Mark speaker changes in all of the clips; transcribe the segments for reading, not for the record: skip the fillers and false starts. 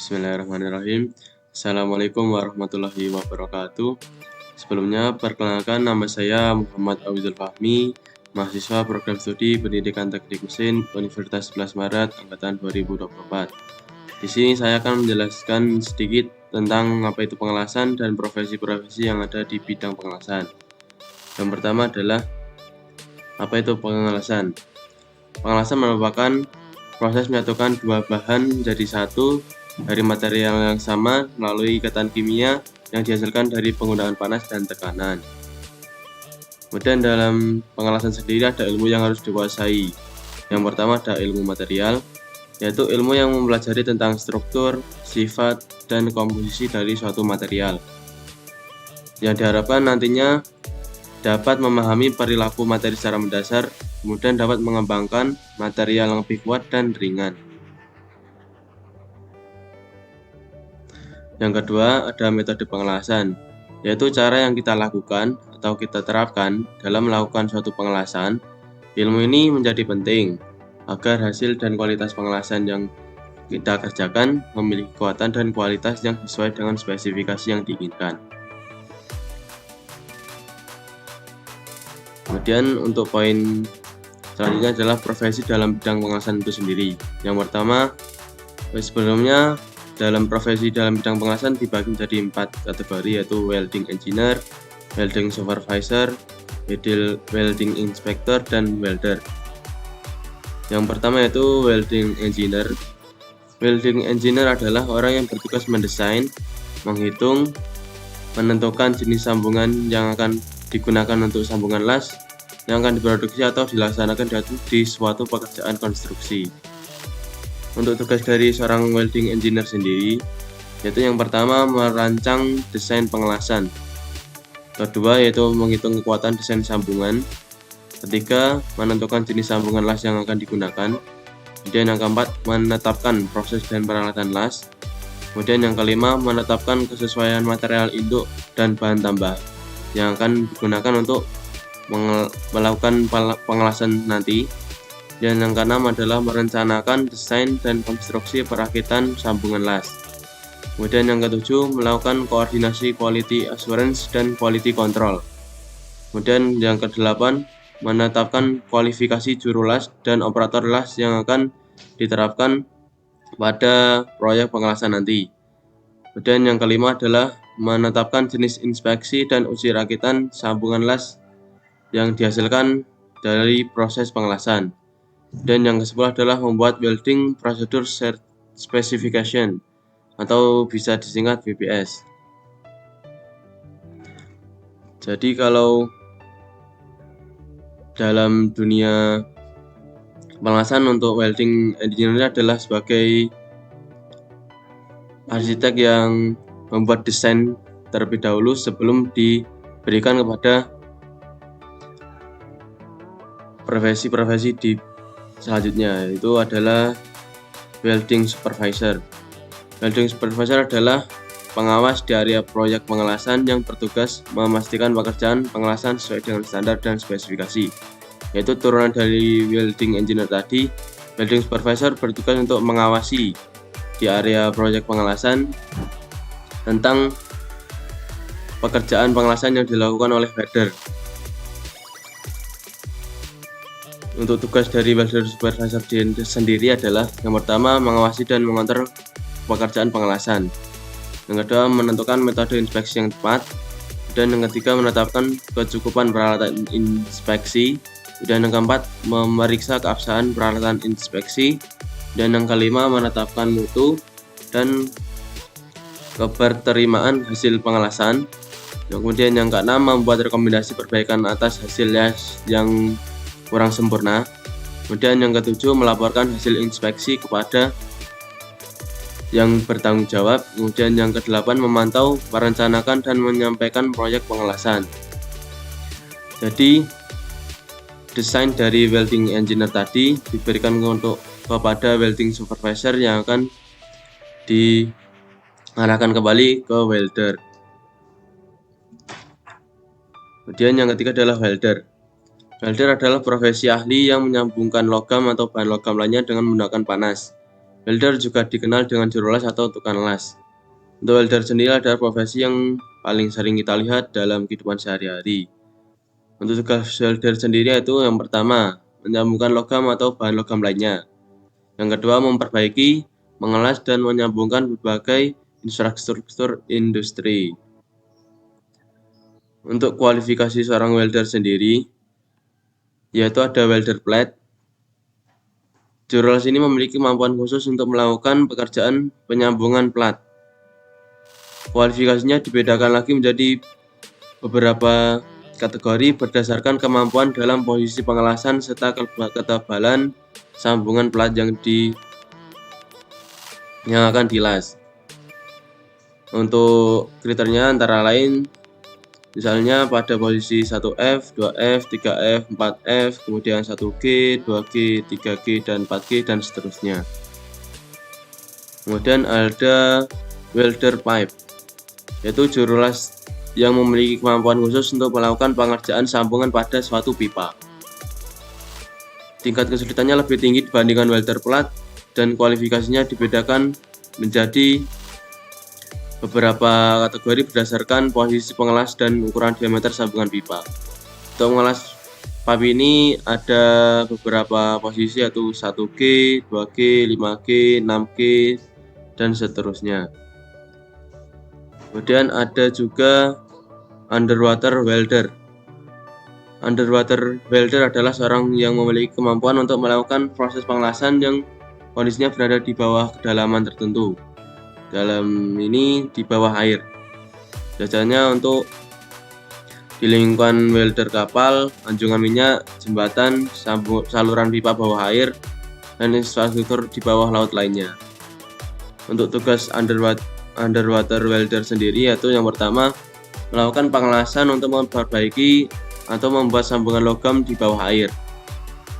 Speaker 1: Bismillahirrahmanirrahim. Assalamualaikum warahmatullahi wabarakatuh. Sebelumnya, perkenalkan nama saya Muhammad Awizul Fahmi, mahasiswa program studi Pendidikan Teknik Mesin Universitas 11 Maret angkatan 2024. Di sini saya akan menjelaskan sedikit tentang apa itu pengelasan dan profesi-profesi yang ada di bidang pengelasan. Yang pertama adalah apa itu pengelasan. Pengelasan merupakan proses menyatukan dua bahan menjadi satu dari material yang sama melalui ikatan kimia yang dihasilkan dari penggunaan panas dan tekanan. Kemudian dalam pengelasan sendiri ada ilmu yang harus dikuasai. Yang pertama ada ilmu material, yaitu ilmu yang mempelajari tentang struktur, sifat, dan komposisi dari suatu material. Yang diharapkan nantinya dapat memahami perilaku materi secara mendasar, kemudian dapat mengembangkan material yang lebih kuat dan ringan. Yang kedua, ada metode pengelasan, yaitu cara yang kita lakukan atau kita terapkan dalam melakukan suatu pengelasan. Ilmu ini menjadi penting agar hasil dan kualitas pengelasan yang kita kerjakan memiliki kekuatan dan kualitas yang sesuai dengan spesifikasi yang diinginkan. Kemudian untuk poin selanjutnya adalah profesi dalam bidang pengelasan itu sendiri. Yang pertama, sebelumnya dalam profesi dalam bidang pengelasan dibagi menjadi 4 kategori, yaitu welding engineer, welding supervisor, welding inspector, dan welder. Yang pertama yaitu welding engineer. Welding engineer adalah orang yang bertugas mendesain, menghitung, menentukan jenis sambungan yang akan digunakan untuk sambungan las yang akan diproduksi atau dilaksanakan di suatu pekerjaan konstruksi. Untuk tugas dari seorang welding engineer sendiri, yaitu yang pertama merancang desain pengelasan, kedua yaitu menghitung kekuatan desain sambungan, ketiga menentukan jenis sambungan las yang akan digunakan, kemudian yang keempat menetapkan proses dan peralatan las, kemudian yang kelima menetapkan kesesuaian material induk dan bahan tambah yang akan digunakan untuk melakukan pengelasan nanti. Dan yang keenam adalah merencanakan desain dan konstruksi perakitan sambungan las. Kemudian yang ketujuh melakukan koordinasi quality assurance dan quality control. Kemudian yang kedelapan menetapkan kualifikasi juru las dan operator las yang akan diterapkan pada proyek pengelasan nanti. Kemudian yang kelima adalah menetapkan jenis inspeksi dan uji rakitan sambungan las yang dihasilkan dari proses pengelasan. Dan yang ke-10 adalah membuat welding procedure specification atau bisa disingkat WPS. Jadi kalau dalam dunia pengelasan untuk welding engineer adalah sebagai arsitek yang membuat desain terlebih dahulu sebelum diberikan kepada profesi-profesi di selanjutnya, itu adalah welding supervisor. Welding supervisor adalah pengawas di area proyek pengelasan yang bertugas memastikan pekerjaan pengelasan sesuai dengan standar dan spesifikasi. Yaitu turunan dari welding engineer tadi, welding supervisor bertugas untuk mengawasi di area proyek pengelasan tentang pekerjaan pengelasan yang dilakukan oleh welder. Untuk tugas dari welder supervisor sendiri adalah yang pertama mengawasi dan mengontrol pekerjaan pengelasan, yang kedua menentukan metode inspeksi yang tepat, dan yang ketiga menetapkan kecukupan peralatan inspeksi, dan yang keempat memeriksa keabsahan peralatan inspeksi, dan yang kelima menetapkan mutu dan keberterimaan hasil pengelasan. Kemudian yang keenam membuat rekomendasi perbaikan atas hasilnya yang kurang sempurna. Kemudian yang ketujuh melaporkan hasil inspeksi kepada yang bertanggung jawab. Kemudian yang kedelapan memantau, merencanakan dan menyampaikan proyek pengelasan. Jadi desain dari welding engineer tadi diberikan untuk kepada welding supervisor yang akan diarahkan kembali ke welder. Kemudian yang ketiga adalah welder. Welder adalah profesi ahli yang menyambungkan logam atau bahan logam lainnya dengan menggunakan panas. Welder juga dikenal dengan juru las atau tukang las. Untuk welder sendiri adalah profesi yang paling sering kita lihat dalam kehidupan sehari-hari. Untuk tugas welder sendiri yaitu yang pertama, menyambungkan logam atau bahan logam lainnya. Yang kedua, memperbaiki, mengelas, dan menyambungkan berbagai infrastruktur industri. Untuk kualifikasi seorang welder sendiri, yaitu ada welder plate. Juru las ini memiliki kemampuan khusus untuk melakukan pekerjaan penyambungan plat. Kualifikasinya dibedakan lagi menjadi beberapa kategori berdasarkan kemampuan dalam posisi pengelasan serta ketebalan sambungan plat yang akan dilas. Untuk kriteria antara lain misalnya pada posisi 1F, 2F, 3F, 4F, kemudian 1G, 2G, 3G, dan 4G, dan seterusnya. Kemudian ada welder pipe, yaitu juru las yang memiliki kemampuan khusus untuk melakukan pengerjaan sambungan pada suatu pipa. Tingkat kesulitannya lebih tinggi dibandingkan welder plat dan kualifikasinya dibedakan menjadi beberapa kategori berdasarkan posisi pengelas dan ukuran diameter sambungan pipa. Untuk mengelas pipa ini ada beberapa posisi yaitu 1G, 2G, 5G, 6G, dan seterusnya. Kemudian ada juga underwater welder. Underwater welder adalah seorang yang memiliki kemampuan untuk melakukan proses pengelasan yang kondisinya berada di bawah kedalaman tertentu. Dalam ini di bawah air. Biasanya untuk di lingkungan welder kapal, anjungan minyak, jembatan, saluran pipa bawah air, dan infrastruktur di bawah laut lainnya. Untuk tugas underwater welder sendiri yaitu yang pertama, melakukan pengelasan untuk memperbaiki atau membuat sambungan logam di bawah air.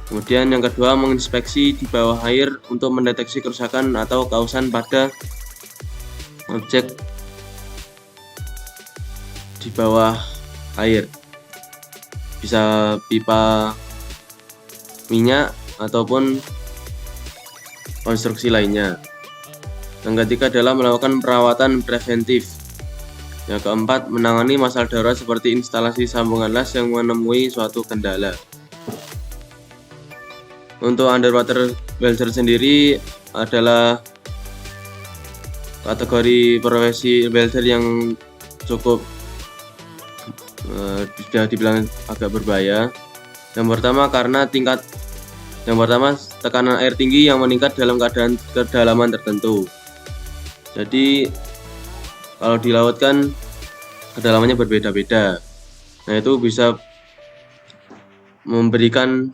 Speaker 1: Kemudian yang kedua, menginspeksi di bawah air untuk mendeteksi kerusakan atau kausan pada objek di bawah air, bisa pipa minyak ataupun konstruksi lainnya. Yang ketiga adalah melakukan perawatan preventif. Yang keempat, menangani masalah darurat seperti instalasi sambungan las yang menemui suatu kendala. Untuk underwater welder sendiri adalah kategori profesi welder yang cukup sudah dibilang agak berbahaya. Yang pertama tekanan air tinggi yang meningkat dalam keadaan kedalaman tertentu. Jadi kalau di laut kan kedalamannya berbeda-beda. Nah, itu bisa memberikan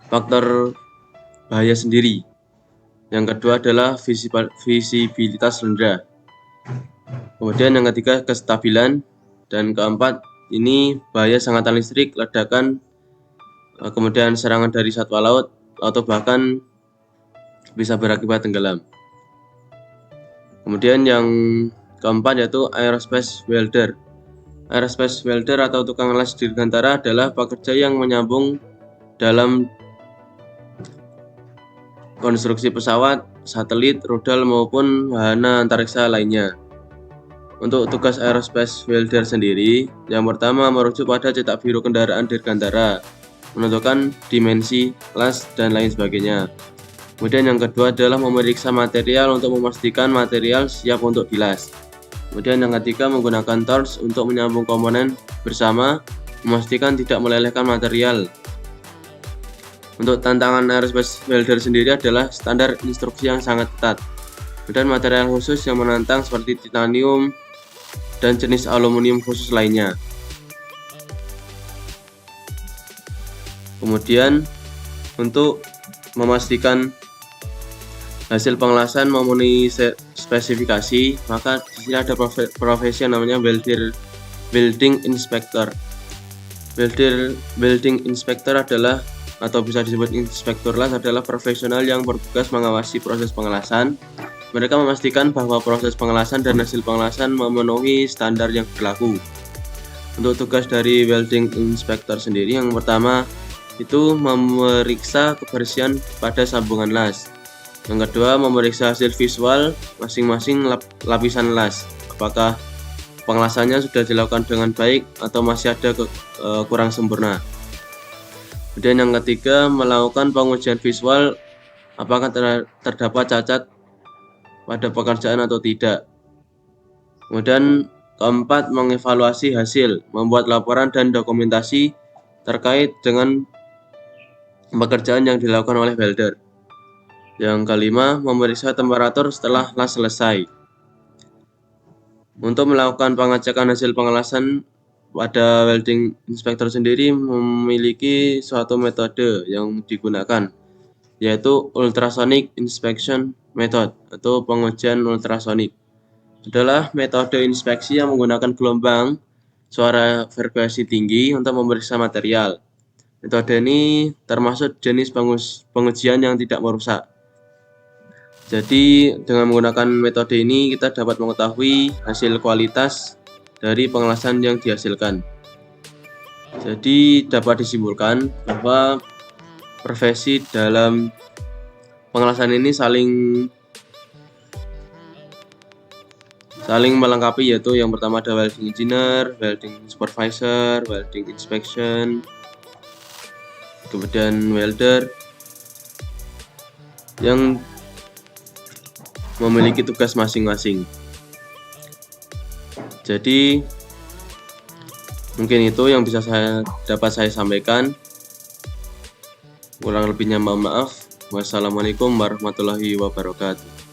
Speaker 1: faktor bahaya sendiri. Yang kedua adalah visibilitas rendah. Kemudian yang ketiga kestabilan, dan keempat ini bahaya sengatan listrik, ledakan, kemudian serangan dari satwa laut atau bahkan bisa berakibat tenggelam. Kemudian yang keempat yaitu aerospace welder. Aerospace welder atau tukang las dirgantara adalah pekerja yang menyambung dalam konstruksi pesawat, satelit, rudal maupun wahana antariksa lainnya. Untuk tugas aerospace welder sendiri, yang pertama merujuk pada cetak biru kendaraan dirgantara, menentukan dimensi, las, dan lain sebagainya. Kemudian yang kedua adalah memeriksa material untuk memastikan material siap untuk dilas. Kemudian yang ketiga menggunakan torch untuk menyambung komponen bersama, memastikan tidak melelehkan material. Untuk tantangan aerospace welder sendiri adalah standar instruksi yang sangat ketat. Kemudian material khusus yang menantang seperti titanium dan jenis aluminium khusus lainnya. Kemudian untuk memastikan hasil pengelasan memenuhi spesifikasi, maka di sini ada profesi yang namanya welding inspector. Welding inspector adalah atau bisa disebut inspektur las adalah profesional yang bertugas mengawasi proses pengelasan. Mereka memastikan bahwa proses pengelasan dan hasil pengelasan memenuhi standar yang berlaku. Untuk tugas dari welding inspector sendiri, yang pertama itu memeriksa kebersihan pada sambungan las. Yang kedua, memeriksa hasil visual masing-masing lapisan las, apakah pengelasannya sudah dilakukan dengan baik atau masih ada kurang sempurna. Kemudian yang ketiga, melakukan pengujian visual apakah terdapat cacat pada pekerjaan atau tidak. Kemudian keempat, mengevaluasi hasil, membuat laporan dan dokumentasi terkait dengan pekerjaan yang dilakukan oleh welder. Yang kelima, memeriksa temperatur setelah las selesai. Untuk melakukan pengecekan hasil pengelasan pada welding inspector sendiri memiliki suatu metode yang digunakan, yaitu ultrasonic inspection method atau pengujian ultrasonik. Adalah metode inspeksi yang menggunakan gelombang suara frekuensi tinggi untuk memeriksa material. Metode ini termasuk jenis pengujian yang tidak merusak. Jadi dengan menggunakan metode ini kita dapat mengetahui hasil kualitas dari pengelasan yang dihasilkan. Jadi dapat disimpulkan bahwa profesi dalam pengelasan ini saling melengkapi, yaitu yang pertama ada welding engineer, welding supervisor, welding inspection, kemudian welder yang memiliki tugas masing-masing. Jadi mungkin itu yang bisa dapat saya sampaikan. Kurang lebihnya mohon maaf. Wassalamualaikum warahmatullahi wabarakatuh.